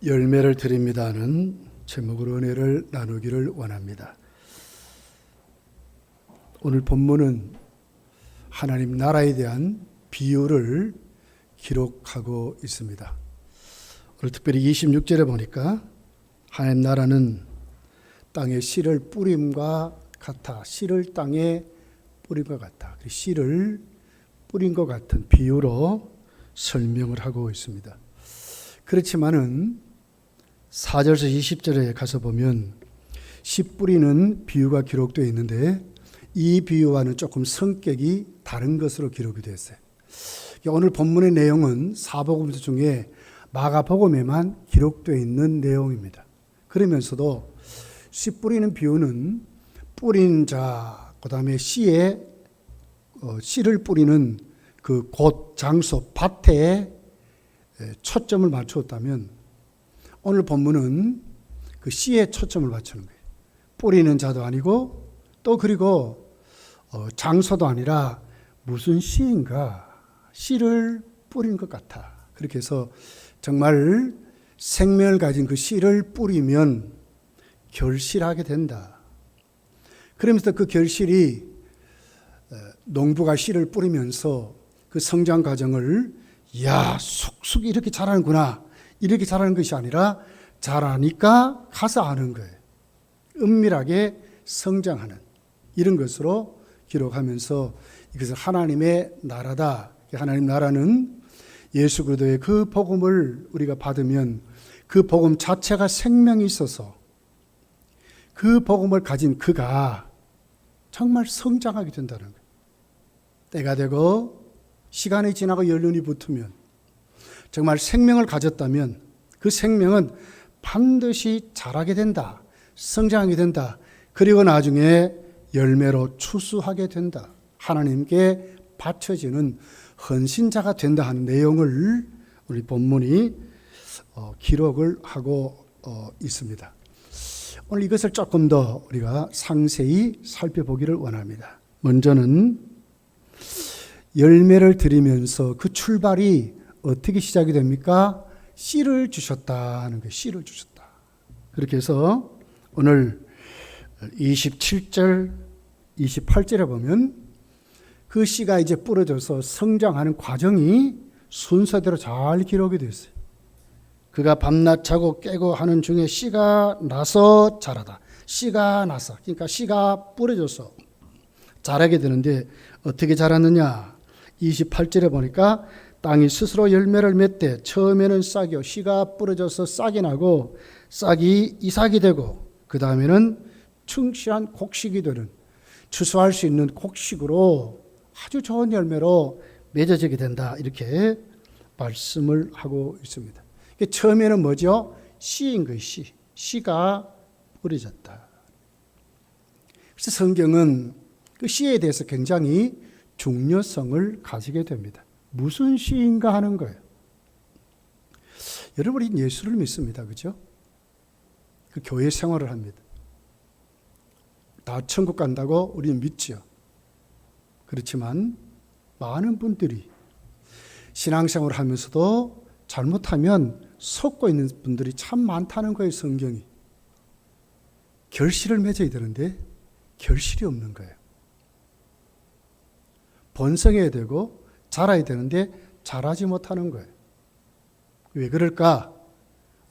열매를 드립니다는 제목으로 은혜를 나누기를 원합니다. 오늘 본문은 하나님 나라에 대한 비유를 기록하고 있습니다. 오늘 특별히 26절에 보니까 하나님 나라는 땅에 씨를 뿌림과 같아. 씨를 땅에 뿌린 것 같아. 씨를 뿌린 것 같은 비유로 설명을 하고 있습니다. 그렇지만은 4절에서 20절에 가서 보면 씨 뿌리는 비유가 기록되어 있는데 이 비유와는 조금 성격이 다른 것으로 기록이 되어 있어요. 오늘 본문의 내용은 사복음서 중에 마가복음에만 기록되어 있는 내용입니다. 그러면서도 씨 뿌리는 비유는 뿌린 자, 그 다음에 씨를 뿌리는 그 곳, 장소, 밭에 초점을 맞추었다면 오늘 본문은 그 씨에 초점을 맞추는 거예요. 뿌리는 자도 아니고 또 그리고 장소도 아니라 무슨 씨인가, 씨를 뿌린 것 같아. 그렇게 해서 정말 생명을 가진 그 씨를 뿌리면 결실하게 된다. 그러면서 그 결실이 농부가 씨를 뿌리면서 그 성장 과정을 쑥쑥 이렇게 자라는구나. 이렇게 자라는 것이 아니라 자라니까 가서 아는 거예요. 은밀하게 성장하는 이런 것으로 기록하면서 이것을 하나님의 나라다. 하나님 나라는 예수 그리스도의 그 복음을 우리가 받으면 그 복음 자체가 생명이 있어서 그 복음을 가진 그가 정말 성장하게 된다는 거예요. 때가 되고 시간이 지나고 연륜이 붙으면 정말 생명을 가졌다면 그 생명은 반드시 자라게 된다. 성장하게 된다. 그리고 나중에 열매로 추수하게 된다. 하나님께 바쳐지는 헌신자가 된다 하는 내용을 우리 본문이 기록을 하고 있습니다. 오늘 이것을 조금 더 우리가 상세히 살펴보기를 원합니다. 먼저는 열매를 드리면서 그 출발이 어떻게 시작이 됩니까? 씨를 주셨다는 거예요. 씨를 주셨다. 그렇게 해서 오늘 27절, 28절에 보면 그 씨가 이제 뿌려져서 성장하는 과정이 순서대로 잘 기록이 되어 있어요. 그가 밤낮 자고 깨고 하는 중에 씨가 나서 자라다. 씨가 나서, 그러니까 씨가 뿌려져서 자라게 되는데 어떻게 자랐느냐? 28절에 보니까 땅이 스스로 열매를 맺되 처음에는 싹이요 씨가 뿌려져서 싹이 나고 싹이 이삭이 되고 그 다음에는 충실한 곡식이 되는 추수할 수 있는 곡식으로 아주 좋은 열매로 맺어지게 된다. 이렇게 말씀을 하고 있습니다. 처음에는 뭐죠? 씨인 거예요. 씨가 뿌려졌다. 그래서 성경은 그 씨에 대해서 굉장히 중요성을 가지게 됩니다. 무슨 씨인가 하는 거예요. 여러분, 우리 예수를 믿습니다. 그죠? 그 교회 생활을 합니다. 다 천국 간다고 우리는 믿죠. 그렇지만 많은 분들이 신앙생활을 하면서도 잘못하면 속고 있는 분들이 참 많다는 거예요. 성경이. 결실을 맺어야 되는데 결실이 없는 거예요. 번성해야 되고 자라야 되는데 자라지 못하는 거예요. 왜 그럴까?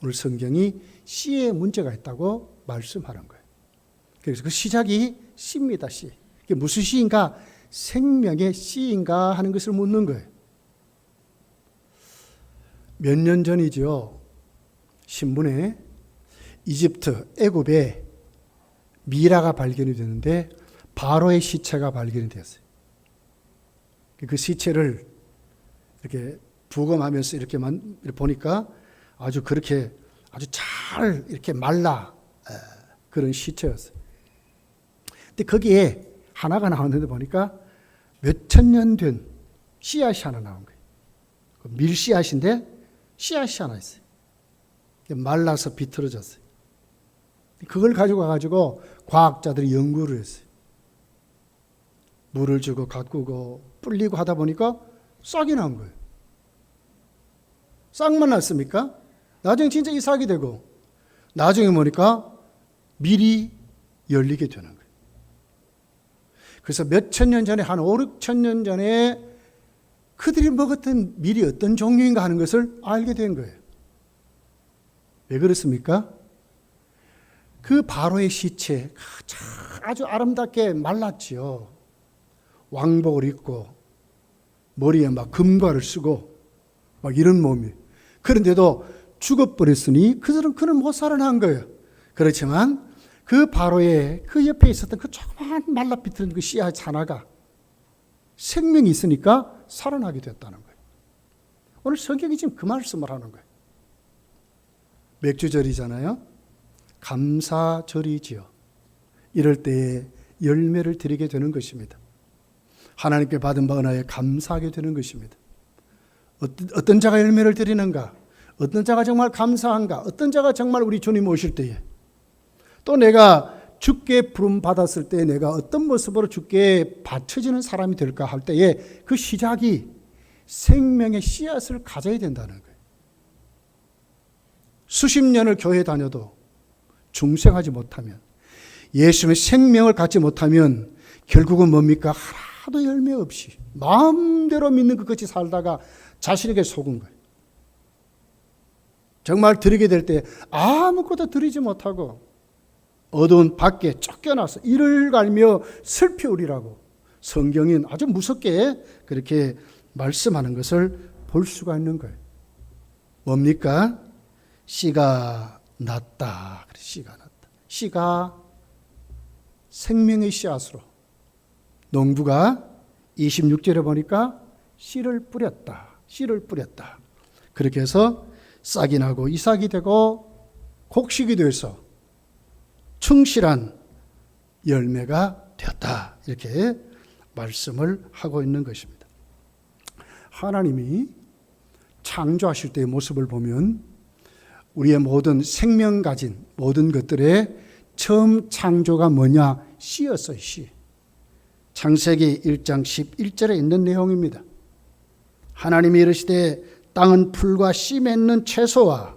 오늘 성경이 씨에 문제가 있다고 말씀하는 거예요. 그래서 그 시작이 씨입니다. 씨. 이게 무슨 씨인가? 생명의 씨인가 하는 것을 묻는 거예요. 몇 년 전이죠. 신문에 이집트, 애굽에 미라가 발견이 되는데 바로의 시체가 발견이 되었어요. 그 시체를 이렇게 부검하면서 이렇게 보니까 아주 그렇게 아주 잘 이렇게 말라 그런 시체였어요. 근데 거기에 하나가 나왔는데 보니까 몇천 년 된 씨앗이 하나 나온 거예요. 밀씨앗인데 씨앗이 하나 있어요. 말라서 비틀어졌어요. 그걸 가지고 가지고 과학자들이 연구를 했어요. 물을 주고 가꾸고 불리고 하다 보니까 싹이 난 거예요. 싹만 났습니까? 나중에 진짜 이삭이 되고 나중에 보니까 밀이 열리게 되는 거예요. 그래서 몇천 년 전에 한 5, 6천 년 전에 그들이 먹었던 밀이 어떤 종류인가 하는 것을 알게 된 거예요. 왜 그렇습니까? 그 바로의 시체 아주 아름답게 말랐지요. 왕복을 입고 머리에 막 금과를 쓰고 막 이런 몸이. 그런데도 죽어버렸으니 그는 못 살아난 거예요. 그렇지만 그 바로의 그 옆에 있었던 그 조그만 말라비틀은 그 씨앗 하나가 생명이 있으니까 살아나게 됐다는 거예요. 오늘 성경이 지금 그 말씀을 하는 거예요. 맥주절이잖아요. 감사절이지요. 이럴 때에 열매를 드리게 되는 것입니다. 하나님께 받은 바 은혜에 감사하게 되는 것입니다. 어떤 자가 열매를 드리는가? 어떤 자가 정말 감사한가? 어떤 자가 정말 우리 주님 오실 때에 또 내가 주께 부름 받았을 때 내가 어떤 모습으로 주께 바쳐지는 사람이 될까 할 때에 그 시작이 생명의 씨앗을 가져야 된다는 거예요. 수십 년을 교회 다녀도 중생하지 못하면, 예수님의 생명을 갖지 못하면 결국은 뭡니까? 하나도 열매 없이 마음대로 믿는 것 같이 살다가 자신에게 속은 거예요. 정말 드리게 될 때 아무것도 드리지 못하고 어두운 밖에 쫓겨나서 이를 갈며 슬피 울리라고 성경은 아주 무섭게 그렇게 말씀하는 것을 볼 수가 있는 거예요. 뭡니까? 씨가 났다. 씨가 났다. 씨가 생명의 씨앗으로, 농부가 26절에 보니까 씨를 뿌렸다. 씨를 뿌렸다. 그렇게 해서 싹이 나고 이삭이 되고 곡식이 돼서 충실한 열매가 되었다. 이렇게 말씀을 하고 있는 것입니다. 하나님이 창조하실 때의 모습을 보면 우리의 모든 생명 가진 모든 것들의 처음 창조가 뭐냐? 씨였어요. 씨. 창세기 1장 11절에 있는 내용입니다. 하나님이 이르시되 땅은 풀과 씨 맺는 채소와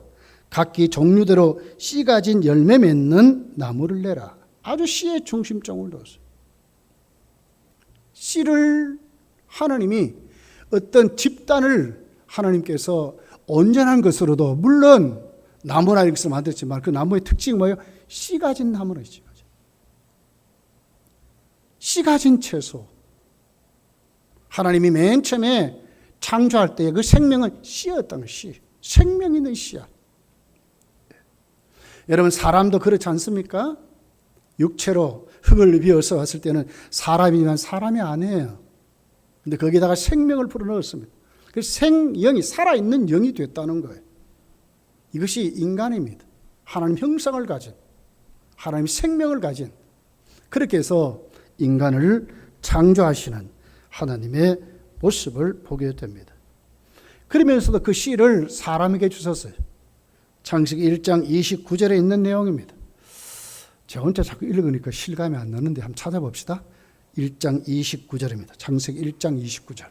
각기 종류대로 씨 가진 열매 맺는 나무를 내라. 아주 씨의 중심점을 뒀어요. 씨를 하나님이 어떤 집단을 하나님께서 온전한 것으로도, 물론 나무나 이것을 만들었지만 그 나무의 특징이 뭐예요? 씨 가진 나무는 씨 가진 채소. 하나님이 맨 처음에 창조할 때 그 생명은 씨였다는 씨. 생명 있는 씨야. 여러분, 사람도 그렇지 않습니까? 육체로 흙을 비워서 왔을 때는 사람이지만 사람이 아니에요. 근데 거기다가 생명을 불어넣었습니다. 그래서 생영이, 살아있는 영이 됐다는 거예요. 이것이 인간입니다. 하나님 형상을 가진, 하나님 생명을 가진, 그렇게 해서 인간을 창조하시는 하나님의 모습을 보게 됩니다. 그러면서도 그 씨를 사람에게 주셨어요. 창세기 1장 29절에 있는 내용입니다. 제가 혼자 자꾸 읽으니까 실감이 안 나는데 한번 찾아봅시다. 1장 29절입니다. 창세기 1장 29절.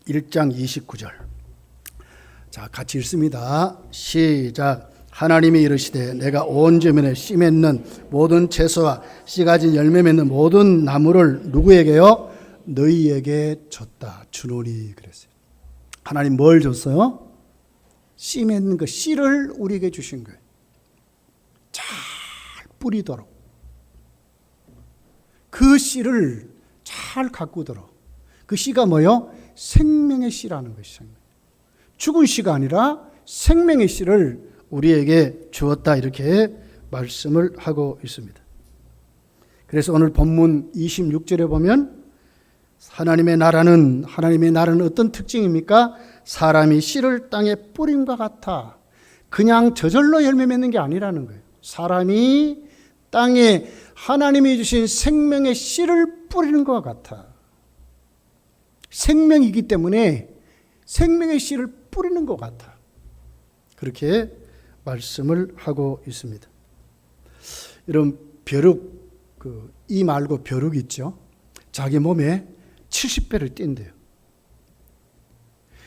(1장 29절) 자, 같이 읽습니다. 시작. 하나님이 이르시되 내가 온 저면에 씨 맺는 모든 채소와 씨 가진 열매 맺는 모든 나무를 누구에게요? 너희에게 줬다. 주노니 그랬어요. 하나님 뭘 줬어요? 씨 맺는 그 씨를 우리에게 주신 거예요. 잘 뿌리도록. 그 씨를 잘 가꾸도록. 그 씨가 뭐요? 생명의 씨라는 것이죠. 죽은 씨가 아니라 생명의 씨를 우리에게 주었다. 이렇게 말씀을 하고 있습니다. 그래서 오늘 본문 26절에 보면 하나님의 나라는 어떤 특징입니까? 사람이 씨를 땅에 뿌림과 같아. 그냥 저절로 열매 맺는 게 아니라는 거예요. 사람이 땅에 하나님이 주신 생명의 씨를 뿌리는 것 같아. 생명이기 때문에 생명의 씨를 뿌리는 것 같아. 그렇게 말씀을 하고 있습니다. 여러분, 벼룩, 이 말고 벼룩 있죠? 자기 몸에 70배를 뛴대요.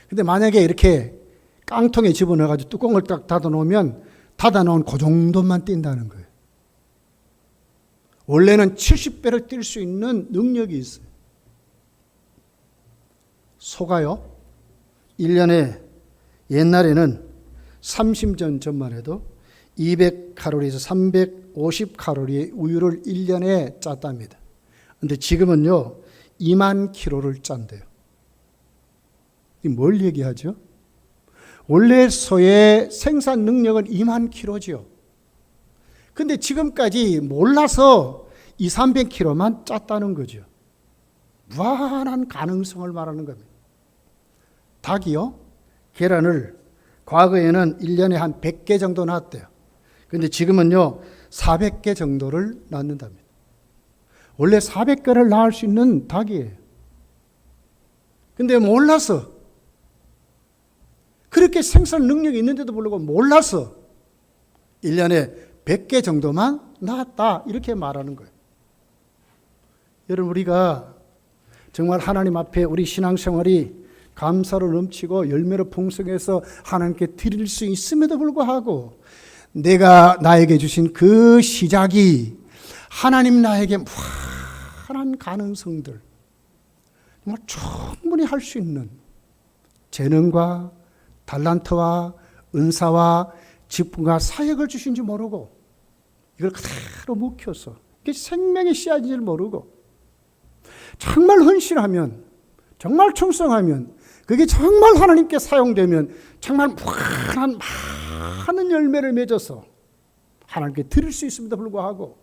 근데 만약에 이렇게 깡통에 집어넣어가지고 뚜껑을 딱 닫아놓으면 닫아놓은 그 정도만 뛴다는 거예요. 원래는 70배를 뛸 수 있는 능력이 있어요. 소가요, 1년에 옛날에는 30년 전만 해도 200칼로리에서 350칼로리의 우유를 1년에 짰답니다. 근데 지금은요, 2만 킬로를 짠대요. 이 뭘 얘기하죠? 원래 소의 생산 능력은 2만 킬로지요. 근데 지금까지 몰라서 200~300킬로만 짰다는 거죠. 무한한 가능성을 말하는 겁니다. 닭이요, 계란을 과거에는 1년에 한 100개 정도 낳았대요. 근데 지금은요, 400개 정도를 낳는답니다. 원래 400개를 낳을 수 있는 닭이에요. 근데 몰라서, 그렇게 생산 능력이 있는데도 불구하고 몰라서 1년에 100개 정도만 낳았다, 이렇게 말하는 거예요. 여러분, 우리가 정말 하나님 앞에 우리 신앙생활이 감사로 넘치고 열매로 풍성해서 하나님께 드릴 수 있음에도 불구하고 내가 나에게 주신 그 시작이 하나님 나에게 무한한 가능성들, 정말 충분히 할 수 있는 재능과 달란트와 은사와 직분과 사역을 주신지 모르고 이걸 그대로 묵혀서 이게 생명의 씨앗인 줄 모르고 정말 헌신하면, 정말 충성하면, 그게 정말 하나님께 사용되면 정말 무한한 많은 열매를 맺어서 하나님께 드릴 수 있음에도 불구하고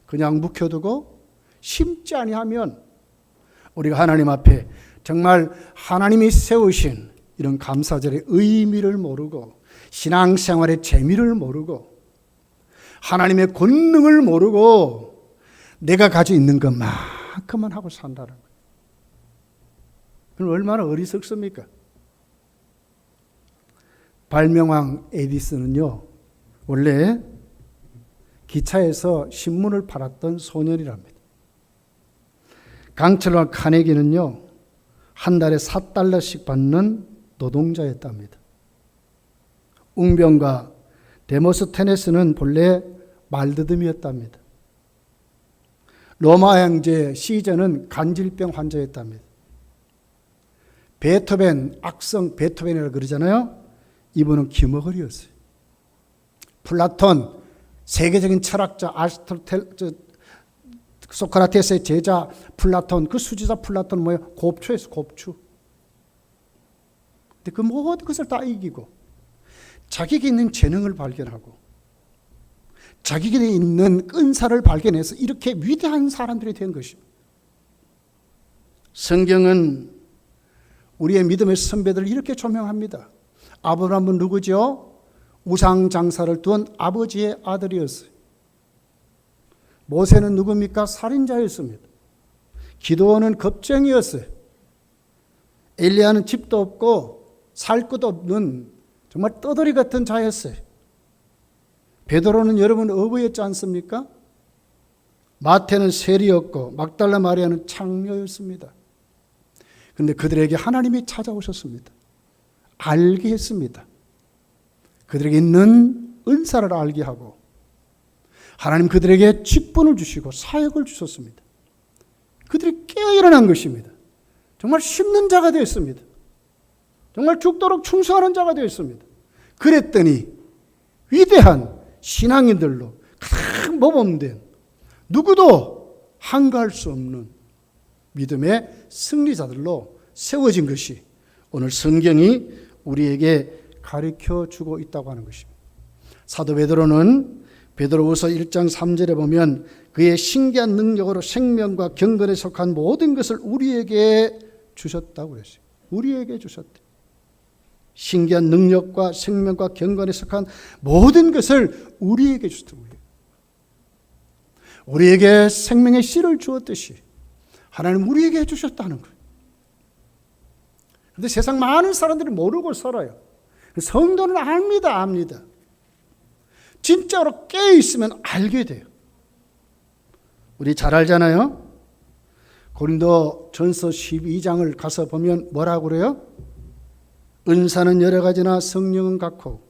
그냥 묵혀두고 심지 아니하면 우리가 하나님 앞에 정말 하나님이 세우신 이런 감사절의 의미를 모르고 신앙생활의 재미를 모르고 하나님의 권능을 모르고 내가 가지고 있는 것만큼만 하고 산다는 거예요. 그럼 얼마나 어리석습니까? 발명왕 에디슨은요, 원래 기차에서 신문을 팔았던 소년이랍니다. 강철과 카네기는요, 한 달에 $4씩 받는 노동자였답니다. 웅병과 데모스테네스는 본래 말드듬이었답니다. 로마 황제 시저는 간질병 환자였답니다. 베토벤, 악성 베토벤이라고 그러잖아요. 이분은 기머거리였어요. 플라톤, 세계적인 철학자 소크라테스의 제자 플라톤, 그 수지자 플라톤은 뭐예요? 곱추였어요, 곱추. 근데 그 모든 것을 다 이기고 자기에게 있는 재능을 발견하고 자기에게 있는 은사를 발견해서 이렇게 위대한 사람들이 된 것입니다. 성경은 우리의 믿음의 선배들을 이렇게 조명합니다. 아브라함은 누구죠? 우상 장사를 둔 아버지의 아들이었어요. 모세는 누굽니까? 살인자였습니다. 기드온은 겁쟁이였어요. 엘리야는 집도 없고 살 것도 없는 정말 떠돌이 같은 자였어요. 베드로는 여러분 어부였지 않습니까? 마태는 세리였고 막달라 마리아는 창녀였습니다. 그런데 그들에게 하나님이 찾아오셨습니다. 알게 했습니다. 그들에게 있는 은사를 알게 하고 하나님 그들에게 직분을 주시고 사역을 주셨습니다. 그들이 깨어 일어난 것입니다. 정말 심는 자가 되었습니다. 정말 죽도록 충성하는 자가 되었습니다. 그랬더니 위대한 신앙인들로 가장 모범된 누구도 한가할 수 없는 믿음의 승리자들로 세워진 것이 오늘 성경이 우리에게 가르쳐 주고 있다고 하는 것입니다. 사도 베드로는 베드로후서 1장 3절에 보면 그의 신기한 능력으로 생명과 경건에 속한 모든 것을 우리에게 주셨다고 그랬어요. 우리에게 주셨대. 신기한 능력과 생명과 경건에 속한 모든 것을 우리에게 주셨다. 우리에게 생명의 씨를 주었듯이 하나님 우리에게 주셨다는 거예요. 그런데 세상 많은 사람들이 모르고 살아요. 성도는 압니다. 진짜로 깨어있으면 알게 돼요. 우리 잘 알잖아요. 고린도전서 12장을 가서 보면 뭐라고 그래요? 은사는 여러 가지나 성령은 같고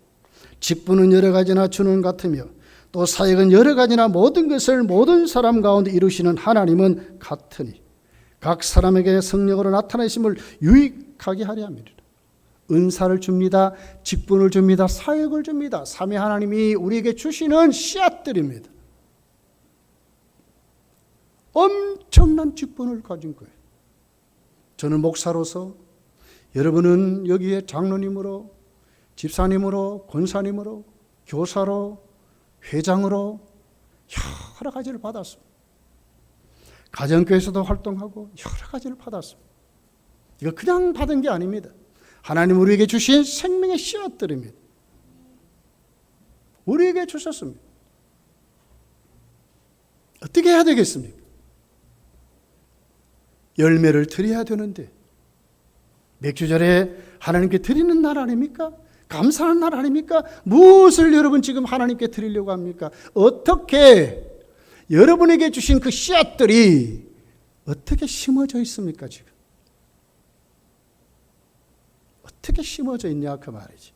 직분은 여러 가지나 주는 같으며 또 사역은 여러 가지나 모든 것을 모든 사람 가운데 이루시는 하나님은 같으니 각 사람에게 성령으로 나타내심을 유익하게 하려 함이라. 은사를 줍니다. 직분을 줍니다. 사역을 줍니다. 삼위 하나님이 우리에게 주시는 씨앗들입니다. 엄청난 직분을 가진 거예요. 저는 목사로서, 여러분은 여기에 장로님으로, 집사님으로, 권사님으로, 교사로, 회장으로 여러 가지를 받았습니다. 가정교회에서도 활동하고 여러 가지를 받았습니다. 이거 그냥 받은 게 아닙니다. 하나님 우리에게 주신 생명의 씨앗들입니다. 우리에게 주셨습니다. 어떻게 해야 되겠습니까? 열매를 드려야 되는데, 맥주절에 하나님께 드리는 날 아닙니까? 감사하는 날 아닙니까? 무엇을 여러분 지금 하나님께 드리려고 합니까? 어떻게 여러분에게 주신 그 씨앗들이 어떻게 심어져 있습니까? 지금 어떻게 심어져 있냐 그 말이지.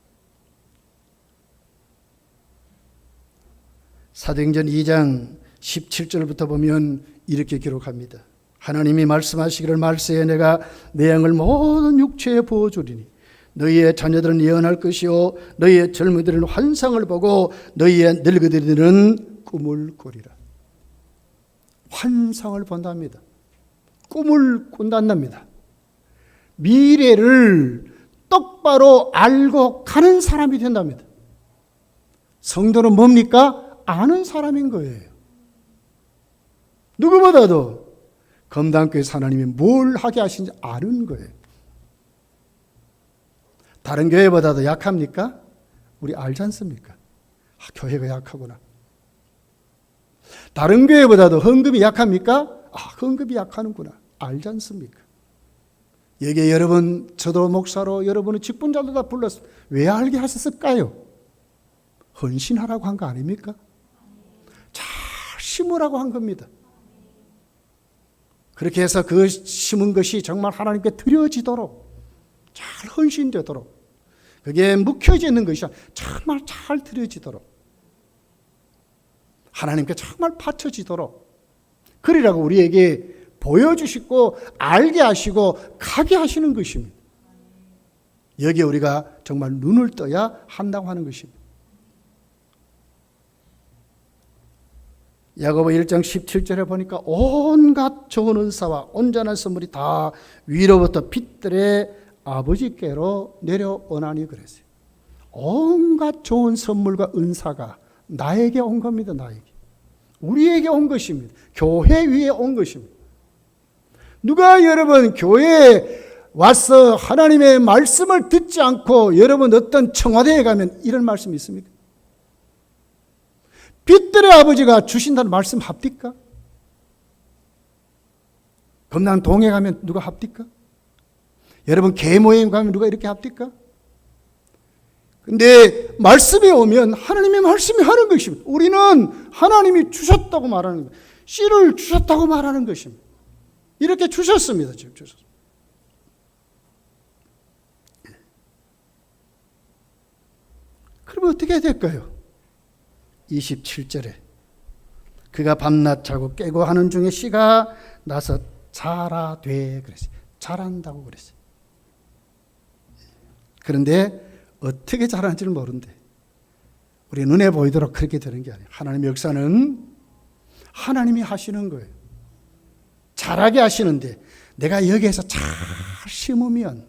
사도행전 2장 17절부터 보면 이렇게 기록합니다. 하나님이 말씀하시기를 말세에 내가 내 영을 모든 육체에 부어주리니 너희의 자녀들은 예언할 것이요 너희의 젊은이들은 환상을 보고 너희의 늙은이들은 꿈을 꾸리라. 환상을 본답니다. 꿈을 꾼단답니다. 미래를 똑바로 알고 가는 사람이 된답니다. 성도는 뭡니까? 아는 사람인 거예요. 누구보다도 검단교회에서 하나님이 뭘 하게 하신지 아는 거예요. 다른 교회보다도 약합니까? 우리 알지 않습니까? 교회가 약하구나. 다른 교회보다도 헌금이 약합니까? 헌금이 약하는구나. 알지 않습니까? 여기에 여러분, 저도 목사로 여러분의 직분자도 다 불렀어요. 왜 알게 하셨을까요? 헌신하라고 한 거 아닙니까? 잘 심으라고 한 겁니다. 그렇게 해서 그 심은 것이 정말 하나님께 드려지도록, 잘 헌신되도록, 그게 묵혀지는 것이 정말 잘 드려지도록, 하나님께 정말 바쳐지도록, 그리라고 우리에게 보여주시고 알게 하시고 가게 하시는 것입니다. 여기에 우리가 정말 눈을 떠야 한다고 하는 것입니다. 야고보 1장 17절에 보니까 온갖 좋은 은사와 온전한 선물이 다 위로부터 빛들의 아버지께로 내려오나니 그랬어요. 온갖 좋은 선물과 은사가 나에게 온 겁니다. 나에게. 우리에게 온 것입니다. 교회 위에 온 것입니다. 누가 여러분 교회에 와서 하나님의 말씀을 듣지 않고 여러분 어떤 청와대에 가면 이런 말씀이 있습니까? 빛들의 아버지가 주신다는 말씀 합니까? 금남동에 가면 누가 합니까? 여러분 개모임 가면 누가 이렇게 합니까? 근데 말씀이 오면 하나님의 말씀이 하는 것입니다. 우리는 하나님이 주셨다고 말하는 거예요. 씨를 주셨다고 말하는 것입니다. 이렇게 주셨습니다. 지금 주셨습니다. 그러면 어떻게 해야 될까요? 27절에 그가 밤낮 자고 깨고 하는 중에 씨가 나서 자라되 그랬어요. 자란다고 그랬어요. 그런데 어떻게 자라는지를 모른대. 우리 눈에 보이도록 그렇게 되는 게 아니에요. 하나님의 역사는 하나님이 하시는 거예요. 자라게 하시는데 내가 여기에서 잘 심으면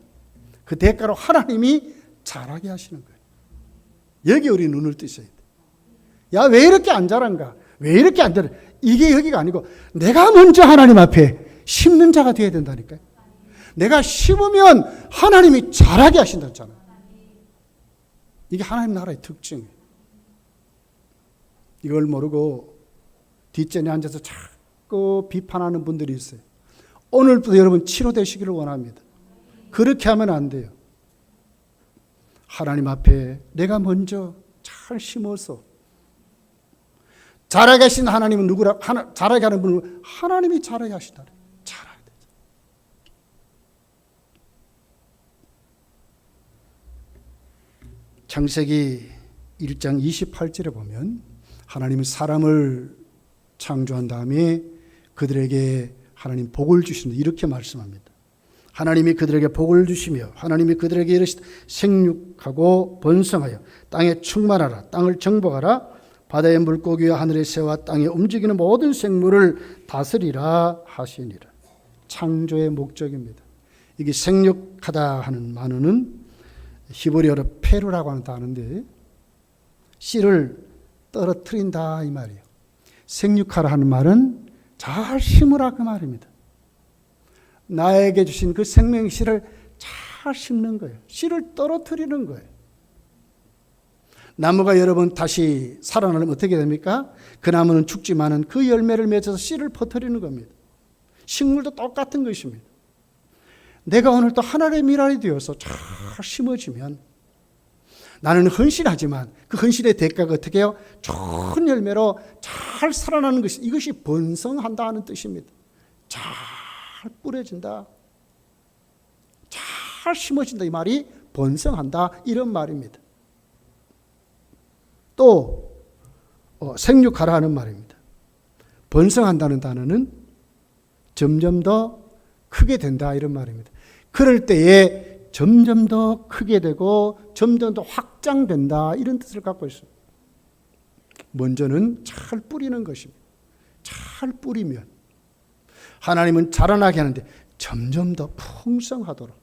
그 대가로 하나님이 자라게 하시는 거예요. 여기 우리 눈을 뜨셔야 돼. 야, 왜 이렇게 안 자란가? 왜 이렇게 안 자라? 이게 여기가 아니고 내가 먼저 하나님 앞에 심는 자가 되어야 된다니까요. 내가 심으면 하나님이 자라게 하신다잖아요. 이게 하나님 나라의 특징이에요. 이걸 모르고 뒷전에 앉아서 자꾸 비판하는 분들이 있어요. 오늘부터 여러분 치료되시기를 원합니다. 그렇게 하면 안 돼요. 하나님 앞에 내가 먼저 잘 심어서 자라게 하신 하나님은 누구라? 자라게 하는 분은 하나님이 자라게 하시다. 자라야 돼. 창세기 1장 28절에 보면 하나님은 사람을 창조한 다음에 그들에게 하나님 복을 주신다 이렇게 말씀합니다. 하나님이 그들에게 복을 주시며 하나님이 그들에게 이르시되 생육하고 번성하여 땅에 충만하라 땅을 정복하라 바다의 물고기와 하늘의 새와 땅에 움직이는 모든 생물을 다스리라 하시니라. 창조의 목적입니다. 이게 생육하다 하는 단어는 히브리어로 페루라고 하는 단어인데 씨를 떨어뜨린다 이 말이에요. 생육하라 하는 말은 잘 심으라 그 말입니다. 나에게 주신 그 생명의 씨를 잘 심는 거예요. 씨를 떨어뜨리는 거예요. 나무가 여러분 다시 살아나면 어떻게 됩니까? 그 나무는 죽지만은 그 열매를 맺어서 씨를 퍼뜨리는 겁니다. 식물도 똑같은 것입니다. 내가 오늘 또 하나님의 미랄이 되어서 잘 심어지면 나는 헌신하지만 그 헌신의 대가가 어떻게 해요? 좋은 열매로 잘 살아나는 것이 이것이 번성한다는 뜻입니다. 잘 뿌려진다. 잘 심어진다. 이 말이 번성한다. 이런 말입니다. 또 생육하라 하는 말입니다. 번성한다는 단어는 점점 더 크게 된다 이런 말입니다. 그럴 때에 점점 더 크게 되고 점점 더 확장된다 이런 뜻을 갖고 있습니다. 먼저는 잘 뿌리는 것입니다. 잘 뿌리면 하나님은 자라나게 하는데 점점 더 풍성하도록.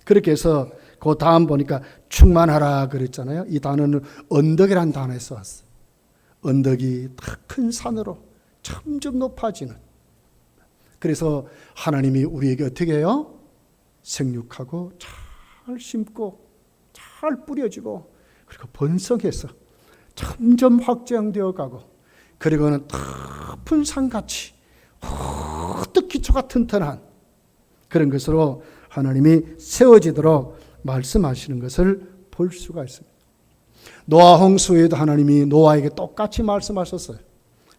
그렇게 해서 그 다음 보니까 충만하라 그랬잖아요. 이 단어는 언덕이라는 단어에서 왔어요. 언덕이 큰 산으로 점점 높아지는. 그래서 하나님이 우리에게 어떻게 해요? 생육하고 잘 심고 잘 뿌려지고 그리고 번성해서 점점 확장되어 가고 그리고는 높은 산같이 헛득 기초가 튼튼한 그런 것으로 하나님이 세워지도록 말씀하시는 것을 볼 수가 있습니다. 노아 홍수에도 하나님이 노아에게 똑같이 말씀하셨어요.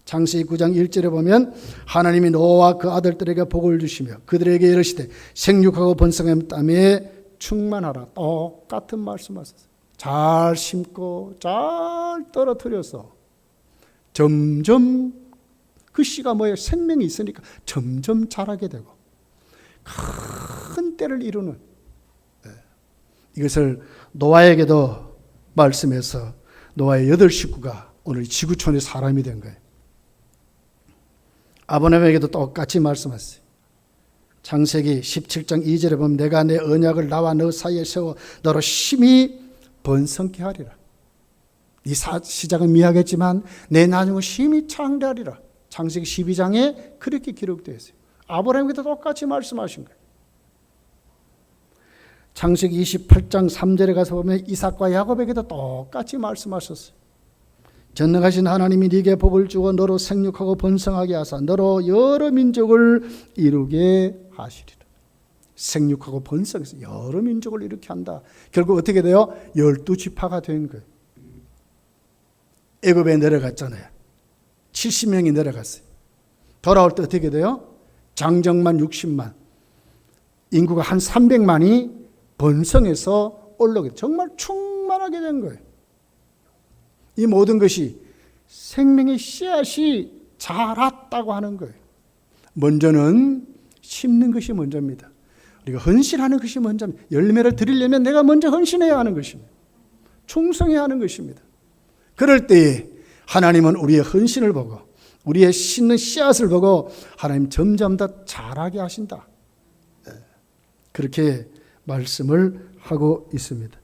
창세기 9장 1절에 보면 하나님이 노아와 그 아들들에게 복을 주시며 그들에게 이르시되 생육하고 번성하며 땅에 충만하라. 똑같은 말씀하셨어요. 잘 심고 잘 떨어뜨려서 점점 그 씨가 뭐예요? 생명이 있으니까 점점 자라게 되고 큰 때를 이루는 이것을 노아에게도 말씀해서 노아의 8 식구가 오늘 지구촌의 사람이 된 거예요. 아브라함에게도 똑같이 말씀하셨어요. 창세기 17장 2절에 보면 내가 내 언약을 나와 너 사이에 세워 너로 심히 번성케 하리라. 이 시작은 미약했지만 내 나중에 심히 창대하리라. 창세기 12장에 그렇게 기록되어 있어요. 아브라함에게도 똑같이 말씀하신 거예요. 창세기 28장 3절에 가서 보면 이삭과 야곱에게도 똑같이 말씀하셨어요. 전능하신 하나님이 네게 복을 주고 너로 생육하고 번성하게 하사 너로 여러 민족을 이루게 하시리라. 생육하고 번성해서 여러 민족을 이렇게 한다. 결국 어떻게 돼요? 12지파가 된 거예요. 애굽에 내려갔잖아요. 70명이 내려갔어요. 돌아올 때 어떻게 돼요? 장정만 60만, 인구가 한 300만이 번성해서 올라오게 정말 충만하게 된 거예요. 이 모든 것이 생명의 씨앗이 자랐다고 하는 거예요. 먼저는 심는 것이 먼저입니다. 우리가 헌신하는 것이 먼저입니다. 열매를 드리려면 내가 먼저 헌신해야 하는 것입니다. 충성해야 하는 것입니다. 그럴 때에 하나님은 우리의 헌신을 보고 우리의 심는 씨앗을 보고 하나님 점점 더 자라게 하신다. 그렇게 말씀을 하고 있습니다.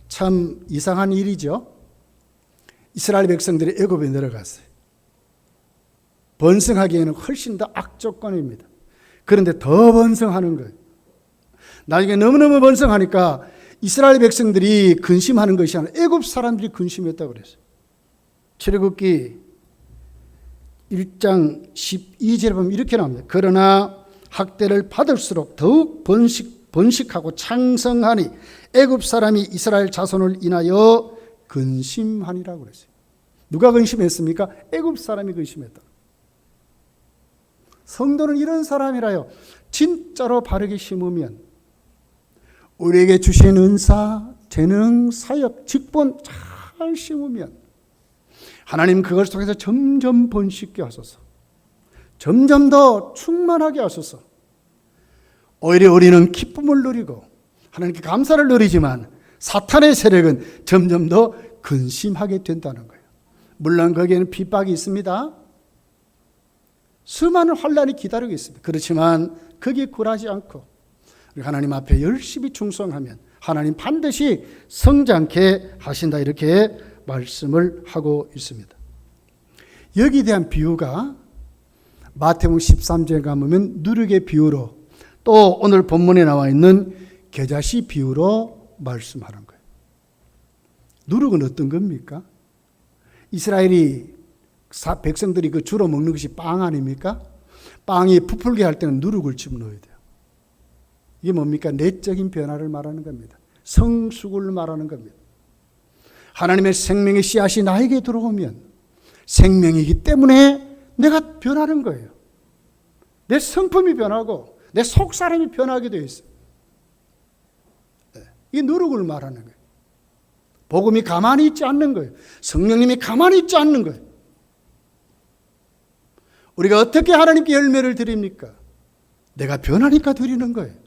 참 이상한 일이죠. 이스라엘 백성들이 애굽에 내려갔어요. 번성하기에는 훨씬 더 악조건입니다. 그런데 더 번성하는 거예요. 나중에 너무너무 번성하니까 이스라엘 백성들이 근심하는 것이 아니라 애굽 사람들이 근심했다고 그랬어요. 출애굽기 1장 12절에 보면 이렇게 나옵니다. 그러나 학대를 받을수록 더욱 번식하고 창성하니 애굽 사람이 이스라엘 자손을 인하여 근심하니라고 그랬어요. 누가 근심했습니까? 애굽 사람이 근심했다. 성도는 이런 사람이라요. 진짜로 바르게 심으면 우리에게 주신 은사 재능, 사역, 직분 잘 심으면 하나님 그걸 통해서 점점 번식게 하소서. 점점 더 충만하게 하소서. 오히려 우리는 기쁨을 누리고 하나님께 감사를 누리지만 사탄의 세력은 점점 더 근심하게 된다는 거예요. 물론 거기에는 핍박이 있습니다. 수많은 환난이 기다리고 있습니다. 그렇지만 거기에 굴하지 않고 하나님 앞에 열심히 충성하면 하나님 반드시 성장케 하신다, 이렇게 말씀을 하고 있습니다. 여기에 대한 비유가 마태복음 13장에 가보면 누룩의 비유로, 또 오늘 본문에 나와 있는 겨자씨 비유로 말씀하는 거예요. 누룩은 어떤 겁니까? 이스라엘이 백성들이 그 주로 먹는 것이 빵 아닙니까? 빵이 부풀게 할 때는 누룩을 집어넣어야 돼요. 이게 뭡니까? 내적인 변화를 말하는 겁니다. 성숙을 말하는 겁니다. 하나님의 생명의 씨앗이 나에게 들어오면 생명이기 때문에 내가 변하는 거예요. 내 성품이 변하고 내 속사람이 변하게 되어 있어요. 이게 누룩을 말하는 거예요. 복음이 가만히 있지 않는 거예요. 성령님이 가만히 있지 않는 거예요. 우리가 어떻게 하나님께 열매를 드립니까? 내가 변하니까 드리는 거예요.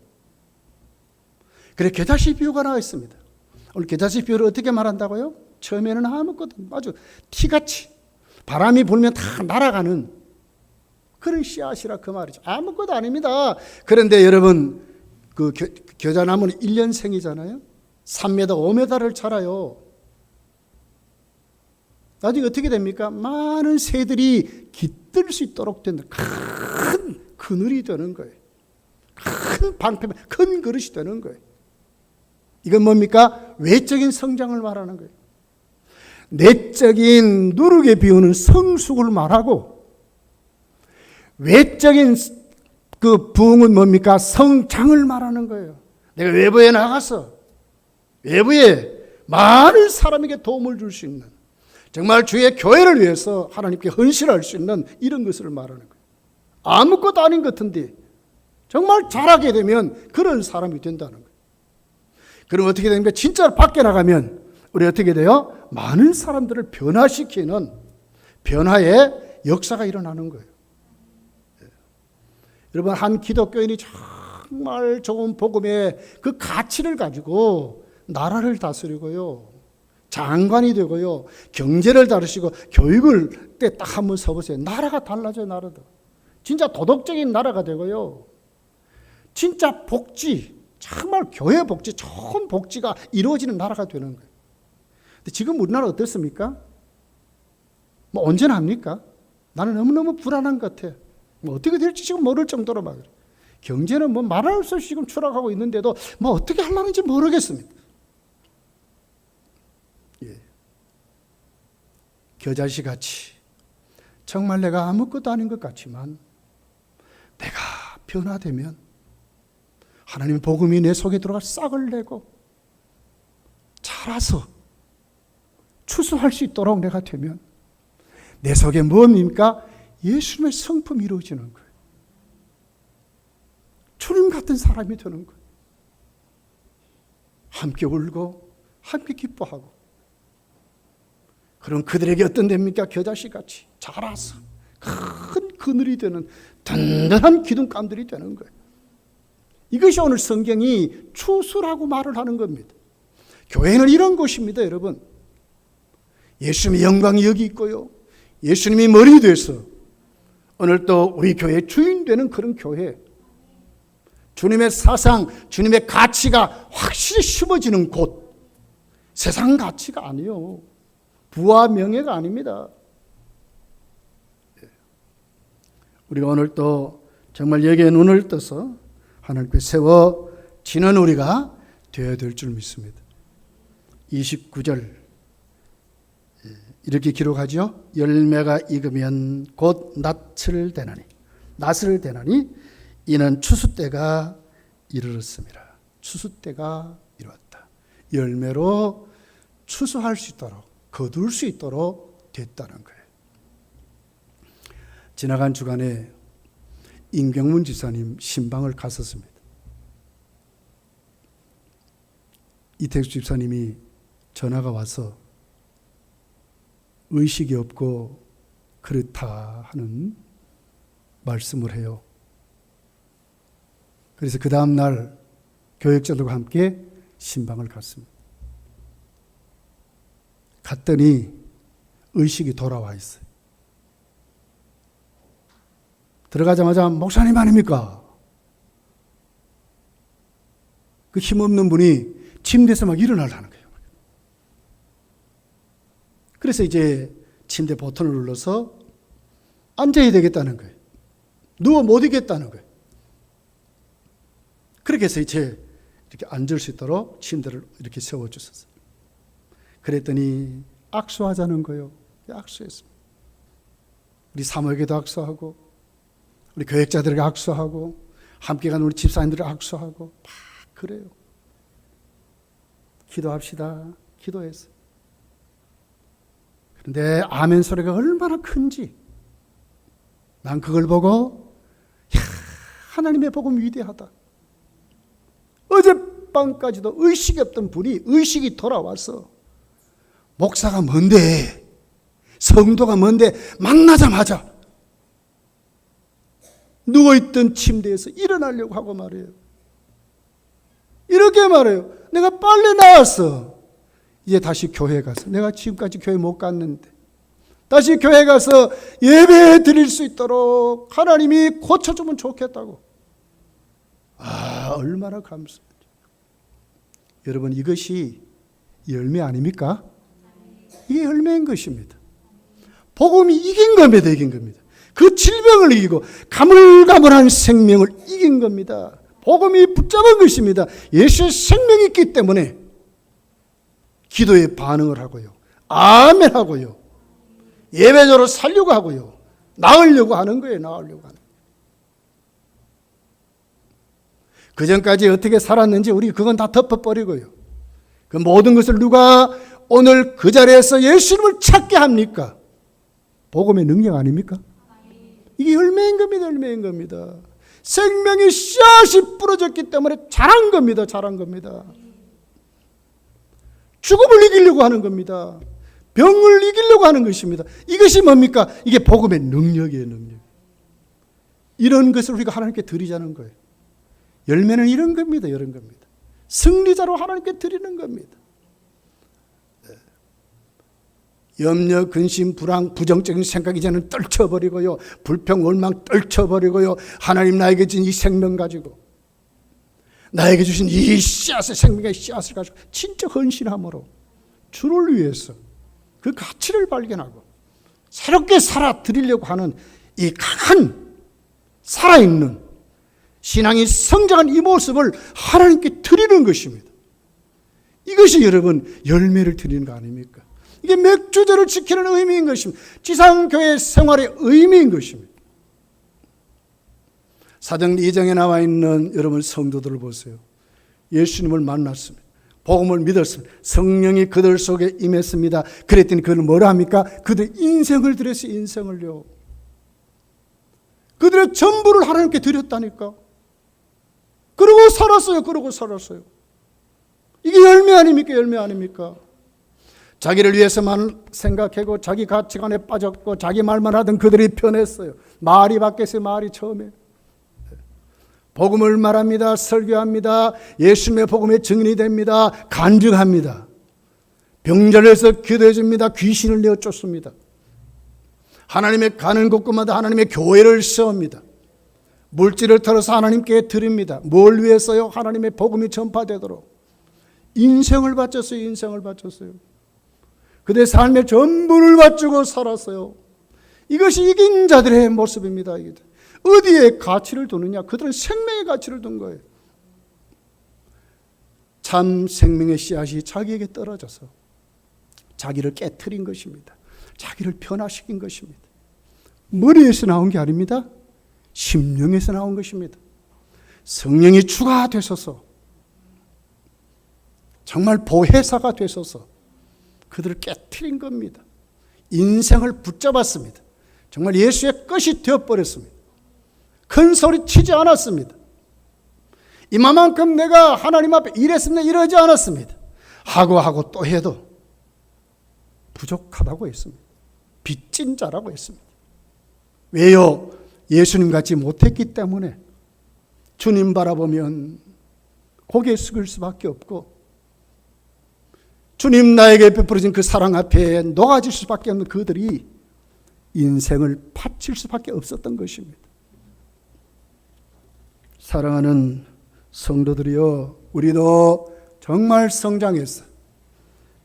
그래 겨자씨 비유가 나와 있습니다. 오늘 겨자씨 비유를 어떻게 말한다고요? 처음에는 아무것도 아주 티같이 바람이 불면 다 날아가는 그런 씨앗이라 그 말이죠. 아무것도 아닙니다. 그런데 여러분 그 겨자나무는 1년생이잖아요. 3m, 5m를 자라요. 나중에 어떻게 됩니까? 많은 새들이 깃들 수 있도록 된 큰 그늘이 되는 거예요. 큰 방패, 큰 그릇이 되는 거예요. 이건 뭡니까? 외적인 성장을 말하는 거예요. 내적인 누룩의 비유는 성숙을 말하고, 외적인 그 부흥은 뭡니까? 성장을 말하는 거예요. 내가 외부에 나가서 외부에 많은 사람에게 도움을 줄 수 있는, 정말 주의 교회를 위해서 하나님께 헌신할 수 있는 이런 것을 말하는 거예요. 아무것도 아닌 것 같은데 정말 잘하게 되면 그런 사람이 된다는 거예요. 그럼 어떻게 됩니까? 진짜 밖에 나가면 우리 어떻게 돼요? 많은 사람들을 변화시키는 변화의 역사가 일어나는 거예요. 여러분, 한 기독교인이 정말 좋은 복음의 그 가치를 가지고 나라를 다스리고요, 장관이 되고요, 경제를 다루시고 교육을 때 딱 한번 서보세요. 나라가 달라져요. 나라도 진짜 도덕적인 나라가 되고요, 진짜 복지, 정말 교회 복지, 좋은 복지가 이루어지는 나라가 되는 거예요. 근데 지금 우리나라 어떻습니까? 뭐 언제나 합니까? 나는 너무너무 불안한 것 같아요. 뭐 어떻게 될지 지금 모를 정도로 막 그래요. 경제는 뭐 말할 수 없이 지금 추락하고 있는데도 뭐 어떻게 하려는지 모르겠습니다. 예. 겨자씨 같이 정말 내가 아무것도 아닌 것 같지만 내가 변화되면 하나님의 복음이 내 속에 들어가 싹을 내고 자라서 추수할 수 있도록 내가 되면 내 속에 뭡니까? 예수님의 성품이 이루어지는 거예요. 주님 같은 사람이 되는 거예요. 함께 울고 함께 기뻐하고, 그럼 그들에게 어떤 됩니까? 겨자씨 같이 자라서 큰 그늘이 되는 든든한 기둥감들이 되는 거예요. 이것이 오늘 성경이 추수라고 말을 하는 겁니다. 교회는 이런 곳입니다, 여러분. 예수님의 영광이 여기 있고요, 예수님이 머리 돼서 오늘 또 우리 교회의 주인 되는 그런 교회, 주님의 사상, 주님의 가치가 확실히 심어지는 곳, 세상 가치가 아니요, 부와 명예가 아닙니다. 우리가 오늘 또 정말 여기에 눈을 떠서 하나님께 세워지는 우리가 되어야 될 줄 믿습니다. 29절 이렇게 기록하죠. 열매가 익으면 곧 낫을 대나니 이는 추수 때가 이르렀습니다. 추수 때가 이루었다. 열매로 추수할 수 있도록, 거둘 수 있도록 됐다는 거예요. 지나간 주간에 임경문 지사님 신방을 갔었습니다. 이택수 집사님이 전화가 와서 의식이 없고 그렇다 하는 말씀을 해요. 그래서 그 다음 날 교역자들과 함께 신방을 갔습니다. 갔더니 의식이 돌아와 있어요. 들어가자마자 목사님 아닙니까? 그 힘없는 분이 침대에서 막 일어나려는 거예요. 그래서 이제 침대 버튼을 눌러서 앉아야 되겠다는 거예요. 누워 못 있겠다는 거예요. 그렇게 해서 이제 이렇게 앉을 수 있도록 침대를 이렇게 세워주셨어요. 그랬더니 악수하자는 거예요. 악수했습니다. 우리 사모에게도 악수하고 우리 교역자들에게 악수하고 함께 간 우리 집사님들에게 악수하고 막 그래요. 기도합시다. 기도했어요. 그런데 아멘 소리가 얼마나 큰지 난 그걸 보고 하나님의 복음 위대하다. 어젯밤까지도 의식이 없던 분이 의식이 돌아와서 목사가 뭔데 성도가 뭔데 만나자마자 누워있던 침대에서 일어나려고 하고 말해요. 이렇게 말해요. 내가 빨리 나왔어. 이제 다시 교회 가서 내가 지금까지 교회 못 갔는데 다시 교회 가서 예배 드릴 수 있도록 하나님이 고쳐주면 좋겠다고. 얼마나 감사하죠. 여러분 이것이 열매 아닙니까? 이게 열매인 것입니다. 복음이 이긴 겁니다. 이긴 겁니다. 그 질병을 이기고 가물가물한 생명을 이긴 겁니다. 복음이 붙잡은 것입니다. 예수의 생명이 있기 때문에 기도에 반응을 하고요. 아멘 하고요. 예배자로 살려고 하고요. 나으려고 하는 거예요. 나으려고 하는 거예요. 그 전까지 어떻게 살았는지 우리 그건 다 덮어버리고요. 그 모든 것을 누가 오늘 그 자리에서 예수님을 찾게 합니까? 복음의 능력 아닙니까? 이게 열매인 겁니다. 열매인 겁니다. 생명의 씨앗이 부러졌기 때문에 자란 겁니다. 자란 겁니다. 죽음을 이기려고 하는 겁니다. 병을 이기려고 하는 것입니다. 이것이 뭡니까? 이게 복음의 능력이에요. 능력. 이런 것을 우리가 하나님께 드리자는 거예요. 열매는 이런 겁니다. 이런 겁니다. 승리자로 하나님께 드리는 겁니다. 염려, 근심, 불안, 부정적인 생각 이제는 떨쳐버리고요. 불평, 원망 떨쳐버리고요. 하나님 나에게 준 이 생명 가지고 나에게 주신 이 씨앗의 생명의 씨앗을 가지고 진짜 헌신함으로 주를 위해서 그 가치를 발견하고 새롭게 살아 드리려고 하는 이 강한 살아있는 신앙이 성장한 이 모습을 하나님께 드리는 것입니다. 이것이 여러분 열매를 드리는 거 아닙니까? 이게 맥주제를 지키는 의미인 것입니다. 지상교회 생활의 의미인 것입니다. 사도행전 2장에 나와 있는 여러분 성도들을 보세요. 예수님을 만났습니다. 복음을 믿었습니다. 성령이 그들 속에 임했습니다. 그랬더니 그들은 뭐라 합니까? 그들의 인생을 드렸어요. 인생을요. 그들의 전부를 하나님께 드렸다니까. 그러고 살았어요. 그러고 살았어요. 이게 열매 아닙니까? 열매 아닙니까? 자기를 위해서만 생각하고 자기 가치관에 빠졌고 자기 말만 하던 그들이 변했어요. 말이 바뀌었어요. 말이 처음에. 복음을 말합니다. 설교합니다. 예수님의 복음의 증인이 됩니다. 간증합니다. 병자리에서 기도해 줍니다. 귀신을 내어 쫓습니다. 하나님의 가는 곳곳마다 하나님의 교회를 세웁니다. 물질을 털어서 하나님께 드립니다. 뭘 위해서요? 하나님의 복음이 전파되도록. 인생을 바쳤어요. 인생을 바쳤어요. 그들의 삶의 전부를 바치고 살았어요. 이것이 이긴 자들의 모습입니다. 어디에 가치를 두느냐? 그들은 생명의 가치를 둔 거예요. 참 생명의 씨앗이 자기에게 떨어져서 자기를 깨트린 것입니다. 자기를 변화시킨 것입니다. 머리에서 나온 게 아닙니다. 심령에서 나온 것입니다. 성령이 추가되셔서 정말 보혜사가 되셔서 그들을 깨트린 겁니다. 인생을 붙잡았습니다. 정말 예수의 것이 되어버렸습니다. 큰 소리 치지 않았습니다. 이만큼 내가 하나님 앞에 이랬습니다. 이러지 않았습니다. 하고 또 해도 부족하다고 했습니다. 빚진 자라고 했습니다. 왜요? 예수님 같이 못했기 때문에. 주님 바라보면 고개 숙일 수밖에 없고, 주님 나에게 베풀어진 그 사랑 앞에 녹아질 수밖에 없는 그들이 인생을 바칠 수밖에 없었던 것입니다. 사랑하는 성도들이여, 우리도 정말 성장해서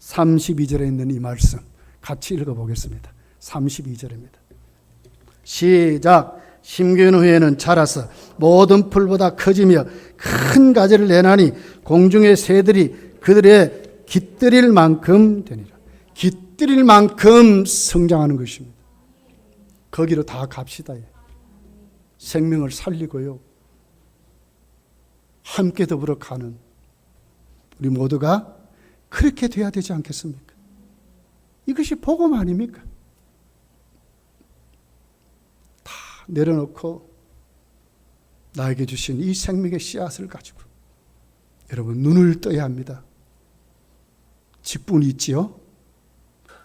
32절에 있는 이 말씀 같이 읽어보겠습니다. 32절입니다. 시작. 심기는 후에는 자라서 모든 풀보다 커지며 큰 가지를 내나니 공중의 새들이 그들의 깃들일 만큼 되니라. 깃들일 만큼 성장하는 것입니다. 거기로 다 갑시다. 생명을 살리고요, 함께 더불어 가는 우리 모두가 그렇게 돼야 되지 않겠습니까? 이것이 복음 아닙니까? 다 내려놓고 나에게 주신 이 생명의 씨앗을 가지고 여러분 눈을 떠야 합니다. 직분이 있지요?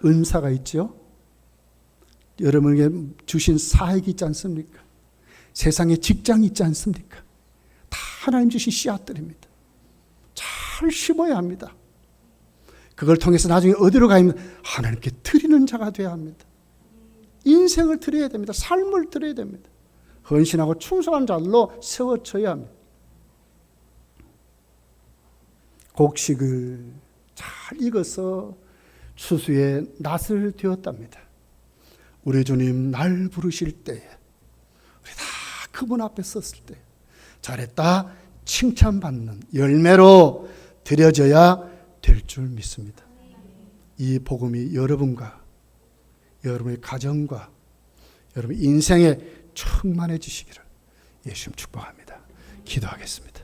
은사가 있지요? 여러분에게 주신 사역이 있지 않습니까? 세상에 직장이 있지 않습니까? 다 하나님 주신 씨앗들입니다. 잘 심어야 합니다. 그걸 통해서 나중에 어디로 가면 하나님께 드리는 자가 되어야 합니다. 인생을 드려야 됩니다. 삶을 드려야 됩니다. 헌신하고 충성한 자로 세워져야 합니다. 곡식을 잘 익어서 추수의 낫을 되었답니다. 우리 주님 날 부르실 때에 우리 다 그분 앞에 섰을 때 잘했다 칭찬받는 열매로 드려져야 될 줄 믿습니다. 이 복음이 여러분과 여러분의 가정과 여러분 인생에 충만해지시기를 예수님 축복합니다. 기도하겠습니다.